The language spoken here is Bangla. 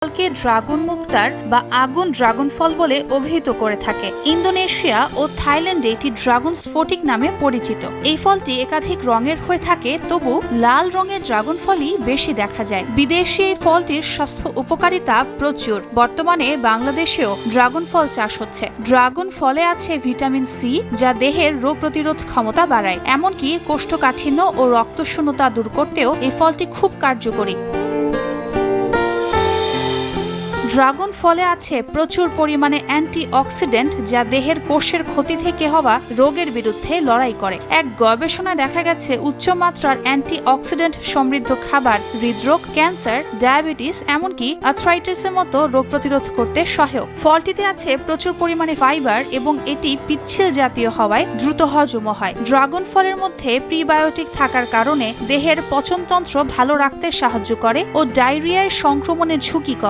ফলকে ড্রাগন মুক্তার বা আগুন ড্রাগন ফল বলে অভিহিত করে থাকে। ইন্দোনেশিয়া ও থাইল্যান্ডে এটি ড্রাগন স্ফটিক নামে পরিচিত। এই ফলটি একাধিক রঙের হয়ে থাকে, তবু লাল রঙের ড্রাগন ফলই বেশি দেখা যায়। বিদেশি এই ফলটির স্বাস্থ্য উপকারিতা প্রচুর। বর্তমানে বাংলাদেশেও ড্রাগন ফল চাষ হচ্ছে। ড্রাগন ফলে আছে ভিটামিন সি, যা দেহের রোগ প্রতিরোধ ক্ষমতা বাড়ায়। এমনকি কোষ্ঠকাঠিন্য ও রক্তশূন্যতা দূর করতেও এই ফলটি খুব কার্যকরী। ড্রাগন ফলে আছে প্রচুর পরিমাণে অ্যান্টিঅক্সিডেন্ট, যা দেহের কোষের ক্ষতি থেকে হওয়া রোগের বিরুদ্ধে লড়াই করে। এক গবেষণায় দেখা গেছে উচ্চমাত্রার অ্যান্টিঅক্সিডেন্ট সমৃদ্ধ খাবার হৃদরোগ, ক্যান্সার, ডায়াবেটিস, এমনকি আর্থ্রাইটিসের মতো রোগ প্রতিরোধ করতে সহায়ক। ফলটিতে আছে প্রচুর পরিমাণে ফাইবার এবং এটি পিচ্ছিল জাতীয় হওয়ায় দ্রুত হজমও হয়। ড্রাগন ফলের মধ্যে প্রিবায়োটিক থাকার কারণে দেহের পচনতন্ত্র ভালো রাখতে সাহায্য করে ও ডায়রিয়ার সংক্রমণের ঝুঁকি কমায়।